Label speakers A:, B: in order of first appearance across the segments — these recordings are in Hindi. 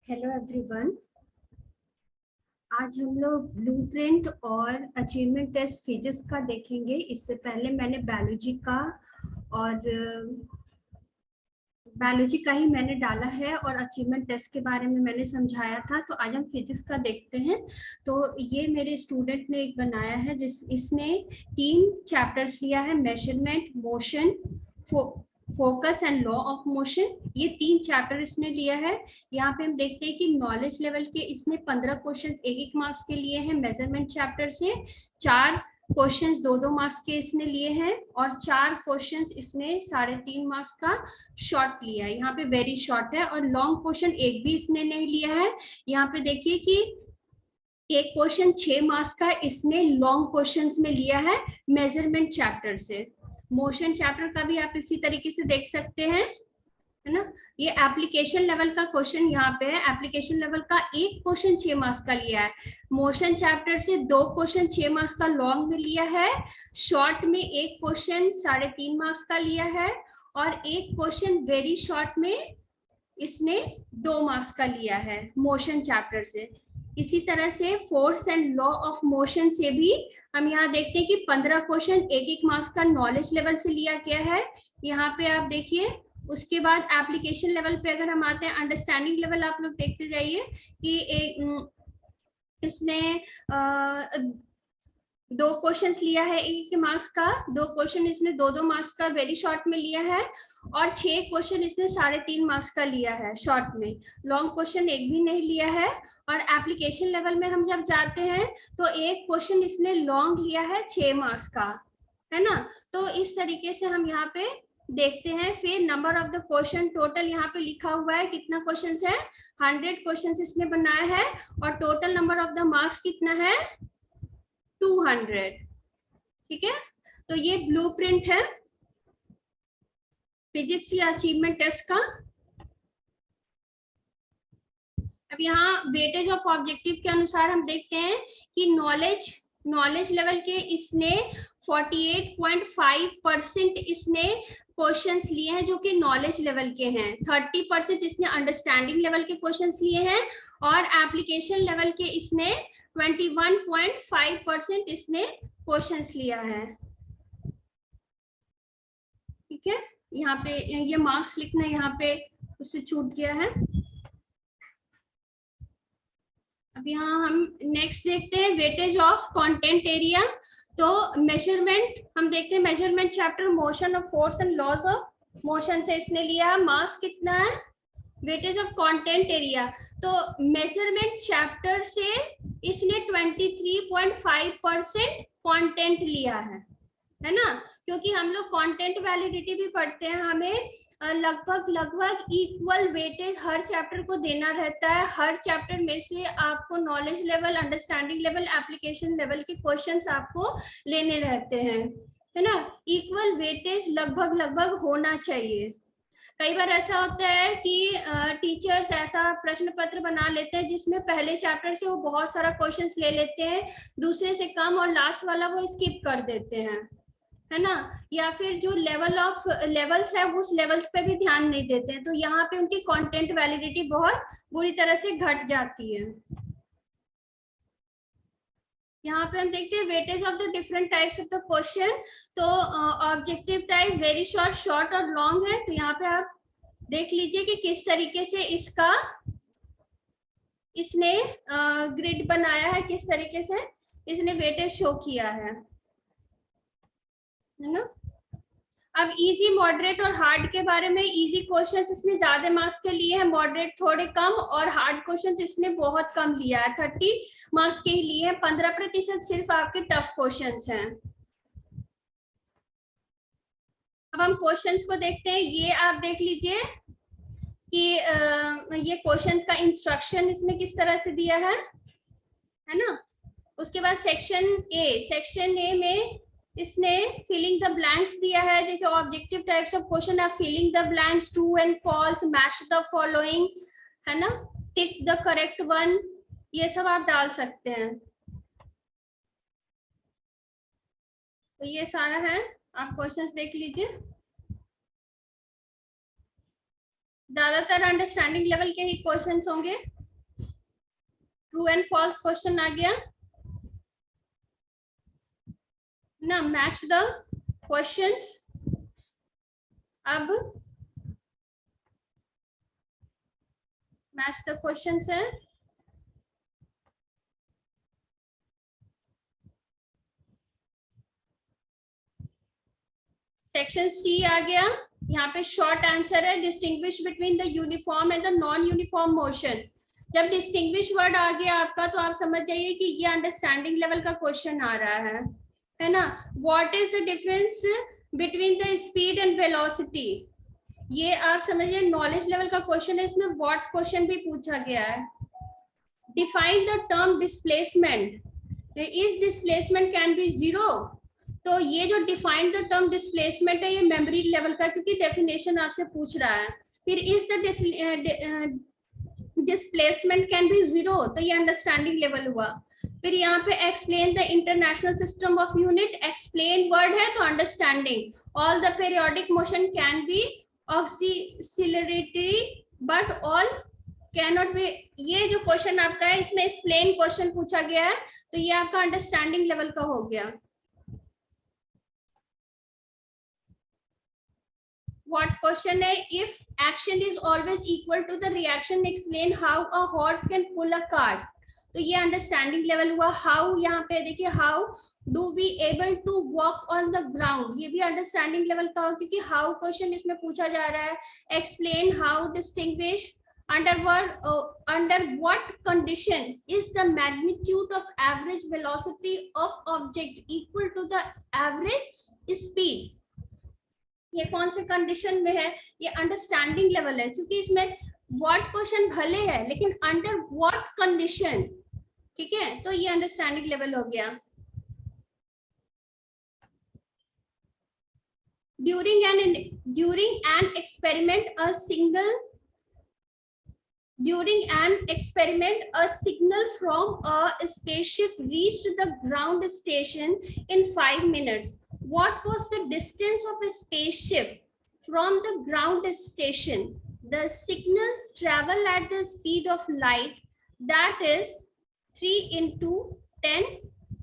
A: Hello everyone. आज हम लोग ब्लूप्रिंट और अचीवमेंट टेस्ट फिजिक्स का देखेंगे। इससे पहले मैंने और बायोलॉजी का ही मैंने डाला है और अचीवमेंट टेस्ट के बारे में मैंने समझाया था। तो आज हम फिजिक्स का देखते हैं। तो ये मेरे स्टूडेंट ने एक बनाया है इसने 3 चैप्टर्स लिया है, measurement, motion, focus and law of motion. ये 3 चैप्टर इसने लिया है। यहाँ पे हम देखते हैं कि नॉलेज लेवल के इसने 15 क्वेश्चन एक एक मार्क्स के लिए हैं। मेजरमेंट चैप्टर से 4 क्वेश्चंस 2-2 मार्क्स के इसने लिए हैं और 4 क्वेश्चंस इसने 3.5 मार्क्स का शॉर्ट लिया है। यहाँ पे वेरी शॉर्ट है और लॉन्ग क्वेश्चन एक भी इसने नहीं लिया है। यहाँ पे देखिए कि एक क्वेश्चन 6 मार्क्स का इसने लॉन्ग क्वेश्चंस में लिया है मेजरमेंट चैप्टर से। मोशन चैप्टर का भी आप इसी तरीके से देख सकते हैं, है ना। ये एप्लीकेशन लेवल का क्वेश्चन यहाँ पे है। एप्लीकेशन लेवल का एक क्वेश्चन 6 मार्क्स का लिया है। मोशन चैप्टर से 2 क्वेश्चन 6 मार्क्स का लॉन्ग में लिया है। शॉर्ट में एक क्वेश्चन 3.5 मार्क्स का लिया है और एक क्वेश्चन वेरी शॉर्ट में इसने 2 मार्क्स का लिया है मोशन चैप्टर से। इसी तरह से force and law of motion से भी हम यहाँ देखते हैं कि 15 क्वेश्चन एक एक मार्क्स का नॉलेज लेवल से लिया गया है। यहाँ पे आप देखिए। उसके बाद एप्लीकेशन लेवल पे अगर हम आते हैं, अंडरस्टैंडिंग लेवल आप लोग देखते जाइए कि इसने 2 क्वेश्चंस लिया है एक मार्क्स का। 2 क्वेश्चन इसने 2-2 मार्क्स का वेरी शॉर्ट में लिया है और 6 क्वेश्चन इसने 3.5 मार्क्स का लिया है शॉर्ट में। लॉन्ग क्वेश्चन एक भी नहीं लिया है। और एप्लीकेशन लेवल में हम जब जाते हैं तो एक क्वेश्चन इसने लॉन्ग लिया है 6 मार्क्स का, है ना। तो इस तरीके से हम यहाँ पे देखते हैं। फिर number of the question total यहाँ पे लिखा हुआ है कितना क्वेश्चन है। 100 क्वेश्चन इसने बनाया है और total number of the marks कितना है, 200। ठीक है। तो ये ब्लूप्रिंट है फिजिक्स या अचीवमेंट टेस्ट का। अब यहाँ वेटेज ऑफ ऑब्जेक्टिव के अनुसार हम देखते हैं कि नॉलेज लेवल के इसने 48.5% इसने क्वेश्चंस लिए हैं जो कि नॉलेज लेवल के हैं। 30% इसने अंडरस्टैंडिंग लेवल के क्वेश्चंस लिए हैं और एप्लीकेशन लेवल के इसने 21.5% इसने क्वेश्चंस लिया है। ठीक है। यहाँ पे ये मार्क्स लिखना यहाँ पे उससे छूट गया है। अब यहाँ हम नेक्स्ट देखते हैं वेटेज ऑफ कंटेंट एरिया। तो मेजरमेंट हम देखते हैं, measurement chapter motion of force and laws of motion से इसने लिया। मार्क्स कितना है, वेटेज ऑफ कंटेंट एरिया। तो मेजरमेंट चैप्टर से इसने 23.5% कंटेंट लिया है ना। क्योंकि हम लोग कंटेंट वैलिडिटी भी पढ़ते हैं, हमें लगभग इक्वल वेटेज हर चैप्टर को देना रहता है। हर चैप्टर में से आपको knowledge level, understanding level, application level के क्वेश्चंस आपको लेने रहते हैं, है ना। इक्वल वेटेज लगभग होना चाहिए। कई बार ऐसा होता है कि टीचर्स ऐसा प्रश्न पत्र बना लेते हैं जिसमें पहले चैप्टर से वो बहुत सारा क्वेश्चंस ले लेते हैं, दूसरे से कम, और लास्ट वाला वो स्किप कर देते हैं, है ना। या फिर जो लेवल्स है उस लेवल्स पे भी ध्यान नहीं देते हैं, तो यहाँ पे उनकी कंटेंट वैलिडिटी बहुत बुरी तरह से घट जाती है। यहाँ पे हम देखते हैं weightage of the different types of the question. तो objective type, very short, short और लॉन्ग है। तो यहाँ पे आप देख लीजिए कि किस तरीके से इसने ग्रिड बनाया है, किस तरीके से इसने वेटेज शो किया है ना। अब इजी, मॉडरेट और हार्ड के बारे में। इजी क्वेश्चंस इसने ज्यादा मार्क्स के लिए हैं, मॉडरेट थोड़े कम, और हार्ड क्वेश्चंस इसने बहुत कम लिया है, 30 मार्क्स के ही लिए हैं। 15% सिर्फ आपके टफ क्वेश्चंस हैं। अब हम क्वेश्चंस को देखते हैं। ये आप देख लीजिए कि ये क्वेश्चंस का इंस्ट्रक्शन इसने किस तरह से दिया है ना। उसके बाद सेक्शन ए में इसने फिलिंग द ब्लैंक्स दिया है। जैसे ऑब्जेक्टिव टाइप्स ऑफ क्वेश्चन है, filling the blanks, true and false, match the following, है ना, टिक द करेक्ट वन, ये सब आप डाल सकते हैं। तो ये सारा है, आप क्वेश्चंस देख लीजिए। ज्यादातर अंडरस्टैंडिंग लेवल के ही क्वेश्चंस होंगे। ट्रू एंड फॉल्स क्वेश्चन आ गया ना, मैच द क्वेश्चंस। अब मैच द क्वेश्चंस है। सेक्शन सी आ गया, यहाँ पे शॉर्ट आंसर है, distinguish between the uniform and the non uniform motion. जब डिस्टिंग्विश वर्ड आ गया आपका तो आप समझ जाइए कि ये अंडरस्टैंडिंग लेवल का क्वेश्चन आ रहा है ना। What is the difference between the speed and velocity, ये आप समझिए नॉलेज लेवल का क्वेश्चन है, इसमें व्हाट क्वेश्चन भी पूछा गया है। Define the term displacement, is displacement can be zero, तो ये जो डिफाइन द टर्म डिस्प्लेसमेंट है ये मेमोरी लेवल का, क्योंकि डेफिनेशन आपसे पूछ रहा है। फिर is the displacement can be zero, तो ये अंडरस्टैंडिंग लेवल हुआ। फिर यहाँ पे explain the international system of unit, explain word है तो understanding. All the periodic motion can be oscillatory but all can not be, ये जो क्वेश्चन आपका है इसमें एक्सप्लेन क्वेश्चन पूछा गया है, तो ये आपका अंडरस्टैंडिंग लेवल का हो गया। What question है, if action is always equal to the reaction, explain how a horse can pull a cart, तो ये अंडरस्टैंडिंग लेवल हुआ। हाउ यहाँ पे देखिए, how do we able to walk on the ground, ये भी अंडरस्टैंडिंग लेवल का हो, क्योंकि हाउ क्वेश्चन इसमें पूछा जा रहा है। Explain how distinguish under what condition is the magnitude of average velocity of object equal to the average speed, ये कौन से कंडीशन में है, ये अंडरस्टैंडिंग लेवल है। क्योंकि इसमें व्हाट क्वेश्चन भले है लेकिन अंडर व्हाट कंडीशन, ठीक है, तो ये अंडरस्टैंडिंग लेवल हो गया। During an experiment a signal from a spaceship reached the ground station in 5 minutes. What was the distance of a spaceship from the ground station? The signals travel at the speed of light, that is 3 into 10.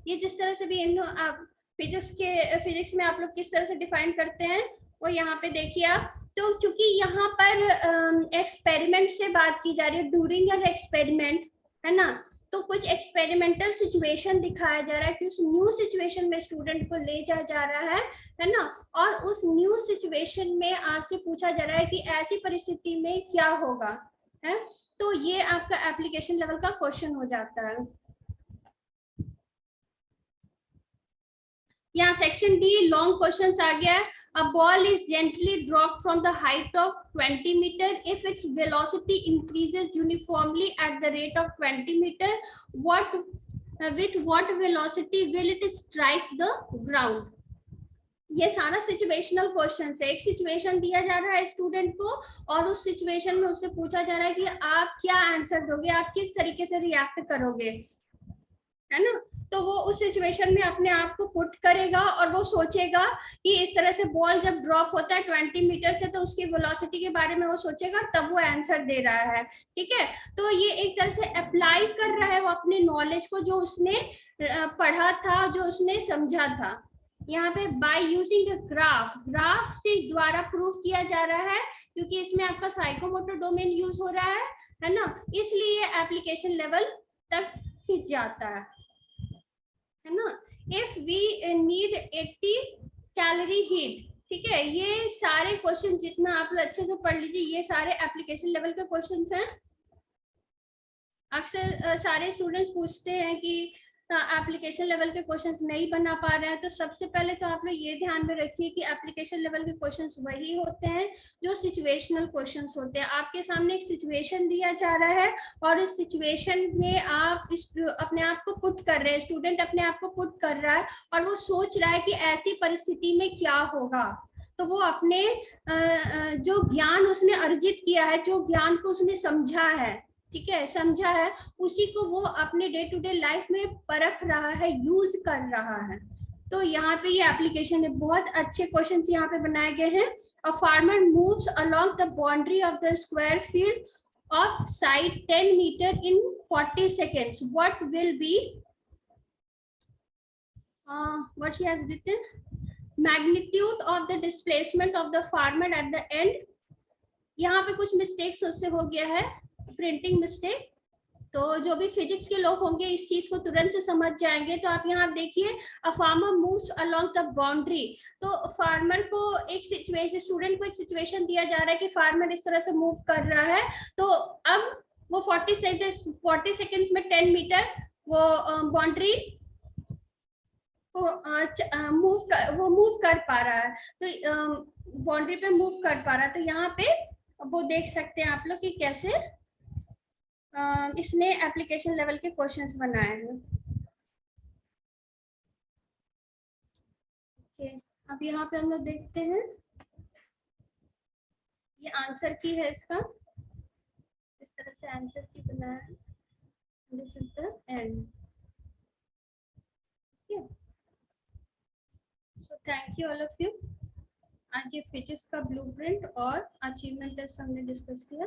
A: ये जिस तरह से भी इन आप फिजिक्स में आप लोग किस तरह से डिफाइन करते हैं वो यहाँ पे देखिए आप। तो चूंकि यहाँ पर एक्सपेरिमेंट से बात की जा रही है, ड्यूरिंग एन एक्सपेरिमेंट, है ना, तो कुछ एक्सपेरिमेंटल सिचुएशन दिखाया जा रहा है कि उस न्यू सिचुएशन में स्टूडेंट को ले जा रहा है ना, और उस न्यू सिचुएशन में आपसे पूछा जा रहा है कि ऐसी परिस्थिति में क्या होगा, है, तो ये आपका एप्लीकेशन लेवल का क्वेश्चन हो जाता है। यहाँ सेक्शन डी लॉन्ग क्वेश्चन आ गया है। A ball is gently dropped from the height of 20 metre if its velocity increases uniformly at the rate of 20 metre, what with what velocity will it strike the ground. ये सारा सिचुएशनल क्वेश्चन है। एक सिचुएशन दिया जा रहा है स्टूडेंट को और उस सिचुएशन में उससे पूछा जा रहा है कि आप क्या आंसर दोगे, आप किस तरीके से रिएक्ट करोगे, है ना। तो वो उस सिचुएशन में अपने आप को पुट करेगा और वो सोचेगा कि इस तरह से बॉल जब ड्रॉप होता है 20 मीटर से तो उसकी वेलोसिटी के बारे में वो सोचेगा, तब वो आंसर दे रहा है, ठीक है। तो ये एक तरह से अप्लाई कर रहा है वो अपने नॉलेज को, जो उसने पढ़ा था, जो उसने समझा था। यहाँ पे बाय यूजिंग ग्राफ से द्वारा प्रूफ किया जा रहा है, क्योंकि इसमें आपका साइकोमोटर डोमेन यूज हो रहा है ना, इसलिए एप्लीकेशन लेवल तक खिंच जाता है ना। If we need 80 calorie heat, ठीक है, ये सारे क्वेश्चन जितना आप लोग अच्छे से पढ़ लीजिए, ये सारे एप्लीकेशन लेवल के क्वेश्चंस हैं। अक्सर सारे स्टूडेंट्स पूछते हैं कि एप्लीकेशन लेवल के क्वेश्चंस नहीं बना पा रहे हैं, तो सबसे पहले तो आप लोग ये ध्यान में रखिए कि एप्लीकेशन लेवल के क्वेश्चंस वही होते हैं जो सिचुएशनल क्वेश्चंस होते हैं। आपके सामने एक सिचुएशन दिया जा रहा है और इस सिचुएशन में आप अपने आप को पुट कर रहे हैं, स्टूडेंट अपने आप को पुट कर रहा है और वो सोच रहा है कि ऐसी परिस्थिति में क्या होगा। तो वो अपने जो ज्ञान उसने अर्जित किया है, जो ज्ञान को उसने समझा है, ठीक है, समझा है, उसी को वो अपने डे टू डे लाइफ में परख रहा है, यूज कर रहा है तो यहाँ पे ये एप्लीकेशन है, बहुत अच्छे क्वेश्चन यहाँ पे बनाए गए हैं। A farmer moves along the boundary of the square field of side 10 metre in 40 seconds. What will be what she has written? Magnitude of the displacement of the farmer at the end. यहाँ पे कुछ मिस्टेक्स उससे हो गया है, प्रिंटिंग मिस्टेक। तो जो भी फिजिक्स के लोग होंगे इस चीज को तुरंत से समझ जाएंगे। तो आप यहाँ देखिए, अ farmer moves along the boundary. तो फार्मर को एक सिचुएशन, स्टूडेंट को एक सिचुएशन दिया जा रहा है कि फार्मर इस तरह से मूव कर रहा है। तो अब वो 40 सेकेंड्स में 10 मीटर वो बाउंड्री वो मूव कर पा रहा है। तो बाउंड्री पे मूव कर पा रहा है। तो यहाँ पे वो देख सकते हैं आप लोग कि कैसे इसने एप्लीकेशन लेवल के क्वेश्चंस बनाए हैं। ओके, अब यहाँ पे हम लोग देखते हैं, ये आंसर की है इसका, इस तरह से आंसर की बनाया है। This is the end. So thank you all of you. आज ये फिजिक्स का ब्लूप्रिंट और अचीवमेंट टेस्ट हमने डिस्कस किया।